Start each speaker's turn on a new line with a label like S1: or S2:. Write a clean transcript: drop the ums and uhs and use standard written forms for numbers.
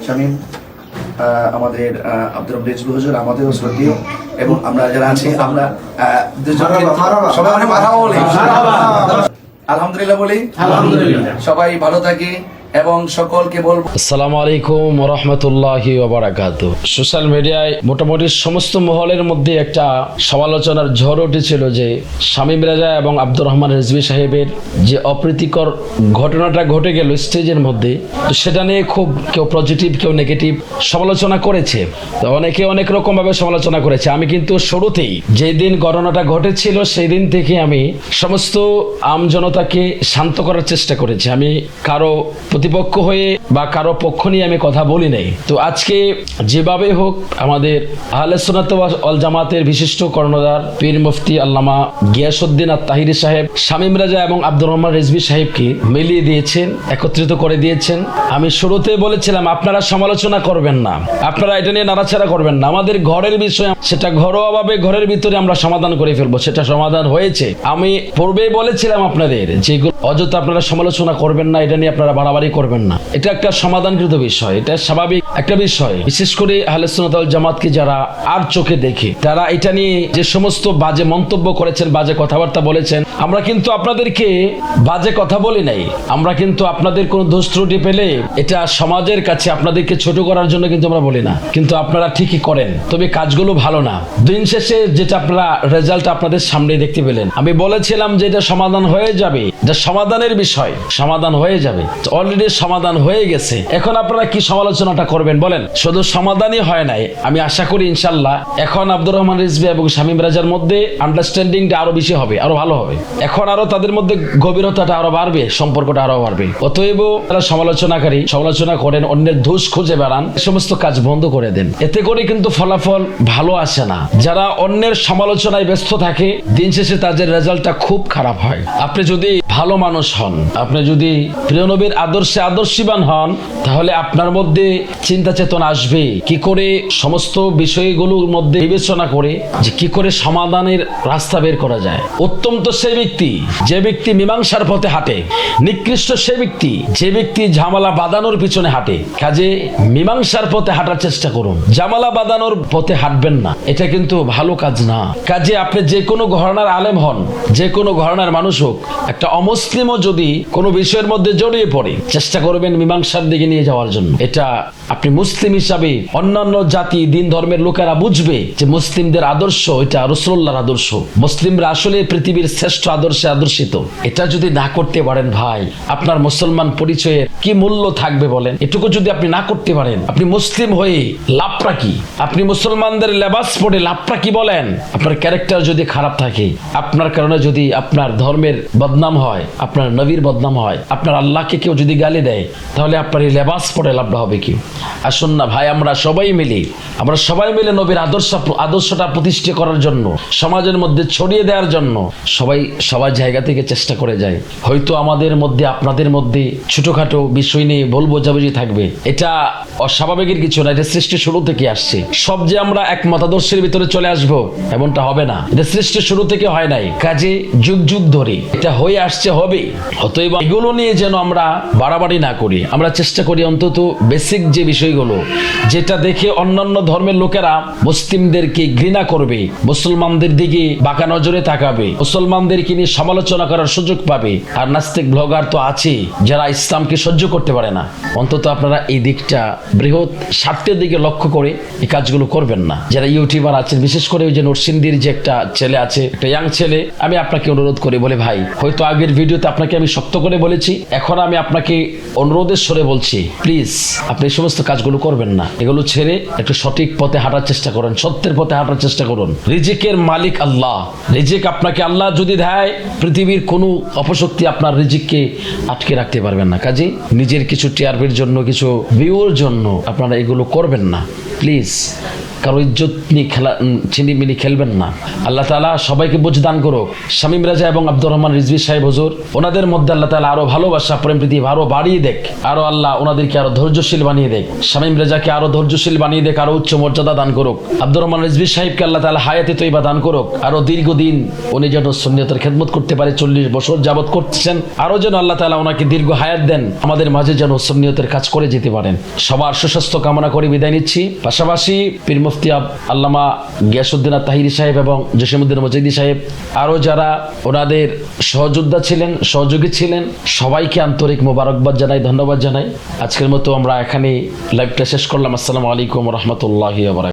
S1: শামীম, আমাদের আব্দুর রব রিজভী হুজুর আমাদেরও শ্রদ্ধেয়, এবং আমরা যারা আছি আমরা সবাই অনেক মারহাবা বলি, আলহামদুলিল্লাহ বলি, সবাই ভালো থাকি এবং সকলকে বলবো
S2: আসসালামু আলাইকুম ওয়া রাহমাতুল্লাহি ওয়া বারাকাতুহু। সোশ্যাল মিডিয়ায় মোটামুটি সমস্ত মহলের মধ্যে একটা সমালোচনার ঝড় উঠেছিল যে শামীম রাজা এবং আব্দুর রহমান রিজভী সাহেবের যে অপ্রীতিকর ঘটনাটা ঘটে গেল স্টেজের মধ্যে, তো সেটা নিয়ে খুব কেউ পজিটিভ কেউ নেগেটিভ সমালোচনা করেছে। তো অনেকে অনেক রকমভাবে সমালোচনা করেছে। আমি কিন্তু শুরুতেই যেই দিন ঘটনাটা ঘটেছিল সেই দিন থেকে আমি সমস্ত আমজনতাকে শান্ত করার চেষ্টা করেছি। আমি কারো প্রতিপক্ষ হয়ে বা কারো পক্ষ নিয়ে আমি কথা বলি নাই। তো আজকে যেভাবে হোক আমাদের আহলে সুন্নাত ওয়াল জামাতের বিশিষ্ট কর্ণধার পীর মুফতি আল্লামা গিয়াসউদ্দিন আত-তাহিরি সাহেব শামীম রাজা এবং আব্দুর রহমান রিজভী সাহেবকে মিলিয়ে দিয়েছেন, একত্রিত করে দিয়েছেন। আমি শুরুতে বলেছিলাম আপনারা সমালোচনা করবেন না, আপনারা এটা নিয়ে নাড়াচাড়া করবেন না, আমাদের ঘরের বিষয়, সেটা ঘরোয়াভাবে ঘরের ভিতরে আমরা সমাধান করে ফেলবো। সেটা সমাধান হয়েছে। আমি পূর্বেই বলেছিলাম আপনাদের যেগুলো অযথা আপনারা সমালোচনা করবেন না, এটা নিয়ে আপনারা বাড়াবাড়ি করবেন না। এটা একটা সমাধানকৃত বিষয়, এটা স্বাভাবিক একটা বিষয়। বিশেষ করে আহলে সুন্নাত ওয়াল জামাতকে যারা আর চোখে দেখে, তারা এটা নিয়ে যে সমস্ত বাজে মন্তব্য করেছেন, বাজে কথাবার্তা বলেছেন, আমরা কিন্তু আপনাদেরকে বাজে কথা বলি নাই। আমরা কিন্তু আপনাদের কোনো দোষ ত্রুটি পেলে এটা সমাজের কাছে আপনাদেরকে ছোট করার জন্য কিন্তু আমরা বলি না, কিন্তু আপনারা ঠিকই করেন, তবে কাজগুলো ভালো না। দিন শেষে যেটা আপনারা রেজাল্ট আপনাদের সামনে দেখতে পেলেন, আমি বলেছিলাম যে এটা সমাধান হয়ে যাবে, এটা সমাধানের বিষয়, সমাধান হয়ে যাবে। অলরেডি সমাধান হয়ে গেছে। এখন আপনারা কি সমালোচনাটা করবেন বলেন? শুধু সমাধানই হয় নাই, আমি আশা করি ইনশাল্লাহ এখন আব্দুর রহমান রিজভী এবং শামীম রাজার মধ্যে আন্ডারস্ট্যান্ডিংটা আরো বেশি হবে, আরো ভালো হবে। এখন আরো তাদের মধ্যে গভীরতাটা আরো বাড়বে, সম্পর্কটা আরো বাড়বে। অতএব তারা সমালোচনাকারী সমালোচনা করেন, অন্যের দোষ খুঁজে বেড়ান, সমস্ত কাজ বন্ধ করে দেন। এতে করে কিন্তু ফলাফল ভালো আসে না। যারা অন্যের সমালোচনায় ব্যস্ত থাকে, দিন শেষে তাদের রেজাল্টটা খুব খারাপ হয়। আপনি যদি ভালো মানুষ হন, আপনি যদি প্রিয় নবীর আদর্শে আদর্শীবান হন, তাহলে আপনার মধ্যে চিন্তা চেতনা আসবে কি করে সমস্ত বিষয়গুলোর মধ্যে বিবেচনা করে যে কি করে সমাধানের রাস্তা বের করা যায়। উত্তম তো সেই ব্যক্তি যে ব্যক্তি মীমাংসার পথে হাঁটে, নিকৃষ্ট সেই ব্যক্তি যে ব্যক্তি ঝামেলা বাঁধানোর পিছনে হাঁটে। কাজে মীমাংসার পথে হাঁটার চেষ্টা করুন, ঝামেলা বাঁধানোর পথে হাঁটবেন না, এটা কিন্তু ভালো কাজ না। কাজে আপনি যে কোনো ঘরানার আলেম হন, যে কোনো ঘরানার মানুষ হোক, একটা অমুসলিমও যদি কোনো বিষয়ের মধ্যে জড়িয়ে পড়ে, চেষ্টা করবেন মীমাংসার দিকে নিয়ে যাওয়ার জন্য। এটা আপনি মুসলিম হিসাবে অন্যান্য জাতি দিন ধর্মের লোকেরা বুঝবে যে মুসলিমদের আদর্শ এটা রাসূলুল্লাহর আদর্শ, মুসলিমরা আসলে পৃথিবীর শ্রেষ্ঠ আদর্শে আদর্শিত। এটা যদি না করতে পারেন ভাই, আপনার মুসলমান পরিচয়ের কি মূল্য থাকবে বলেন? এটুকু যদি আপনি না করতে পারেন, আপনি মুসলিম হয়ে লাভটা কি? আপনি মুসলমানদের লেবাস পরে লাভটা কি বলেন? আপনার ক্যারেক্টার যদি খারাপ থাকে, আপনার কারণে যদি আপনার ধর্মের বদনাম হয়, আপনার নবীর বদনাম হয়, আপনার আল্লাহকে কেউ যদি গালি দেয়, তাহলে আপনার এই লেবাস পরে লাভটা হবে কি? আসুন না ভাই, আমরা সবাই মিলে নবীর আদর্শটা প্রতিষ্ঠা করার জন্য, সমাজের মধ্যে ছড়িয়ে দেওয়ার জন্য সবাই জায়গা থেকে চেষ্টা করে যায়। হয়তো আমাদের মধ্যে আপনাদের মধ্যে ছোটখাটো বিষয় নিয়ে ভুল বোঝাবুঝি থাকবে, এটা অস্বাভাবিকের কিছু না। এটা সৃষ্টি শুরু থেকে আসছে। সব যে আমরা এক মতাদর্শের ভিতরে চলে আসব এমনটা হবে না। এটা সৃষ্টি শুরু থেকে হয় নাই, কাজে যুগ যুগ ধরে এটা হয়ে আসছে, হবে। অতএব এগুলো নিয়ে যেন আমরা বাড়াবাড়ি না করি, আমরা চেষ্টা করি অন্তত বেসিক যে বিষয়গুলো, যেটা দেখে অন্যান্য ধর্মের লোকেরা মুসলিমদেরকে ঘৃণা করবে, মুসলমানদের দিকে বাঁকা নজরে তাকাবে, মুসলমানদেরকে নিয়ে সমালোচনা করার সুযোগ পাবে। আর নাস্তিক ব্লগার তো আছে যারা ইসলামকে সহ্য করতে পারে না। অন্তত আপনারা এই দিকটা বৃহৎ স্বার্থের দিকে লক্ষ্য করে এই কাজগুলো করবেন না। যারা ইউটিউবার আছেন, বিশেষ করে ওই যে নরসিংদীর যে একটা ছেলে আছে, একটা ইয়াং ছেলে, আমি আপনাকে অনুরোধ করি, বলে ভাই, হয়তো আগের ভিডিওতে আপনাকে আমি শক্ত করে বলেছি, এখন আমি আপনাকে অনুরোধের স্বরে বলছি, প্লিজ আপনি এই সমস্ত কাজগুলো করবেন না। এগুলো ছেড়ে একটু সঠিক পথে হাঁটার চেষ্টা করেন, সত্যের পথে হাঁটার চেষ্টা করুন। রিজিকের মালিক আল্লাহ। রিজিক আপনাকে আল্লাহ যদি দেয়, পৃথিবীর কোনো অপশক্তি আপনার রিজিককে আটকে রাখতে পারবেন না। কাজে নিজের কিছু টিআরপির জন্য, কিছু ভিউর জন্য আপনারা এগুলো করবেন না, প্লিজ। কারো ইজ্জত নিয়ে ছিনিমিনি খেলবেন না। আল্লাহ তাআলা সবাইকে বুঝ দান করুক। শামীম রাজা এবং আব্দুর রহমান রিজভী সাহেব হুজুর, ওনাদের মধ্যে আল্লাহ তাআলা আরো ভালোবাসা প্রেম প্রীতি আরো বাড়িয়ে দেখ, আরো আল্লাহ ওনাদেরকে আরো ধৈর্যশীল বানিয়ে দেখ। শামীম রাজাকে আরো ধৈর্যশীল বানিয়ে দেখ, আরো উচ্চ মর্যাদা দান করুক। আব্দুর রহমান রিজভী সাহেবকে আল্লাহ তাআলা হায়াতে তৈবা দান করুক, আরো দীর্ঘদিন উনি যেন সুন্নিয়তের খেদমত করতে পারে, 40 বছর যাবত করছেন, আরো যেন আল্লাহ তাআলা ওনাকে দীর্ঘ হায়াত দেন, আমাদের মাঝে যেন সুন্নিয়তের কাজ করে যেতে পারেন। সবার সুস্বাস্থ্য কামনা করে বিদায় নিচ্ছি। পাশাপাশি পীর মুফতি আল্লামা গিয়াসউদ্দিন তাহিরি সাহেব এবং জসিমউদ্দিন মজিদি সাহেব, আরো যারা ওনাদের সহযোদ্ধা ছিলেন, সহযোগী ছিলেন, সবাইকে আন্তরিক মোবারকবাদ জানাই, ধন্যবাদ জানাই। আজকের মতো আমরা এখানে লাইভটা শেষ করলাম। আসসালামু আলাইকুম ওয়া রাহমাতুল্লাহি ওয়া বারাকাতুহু।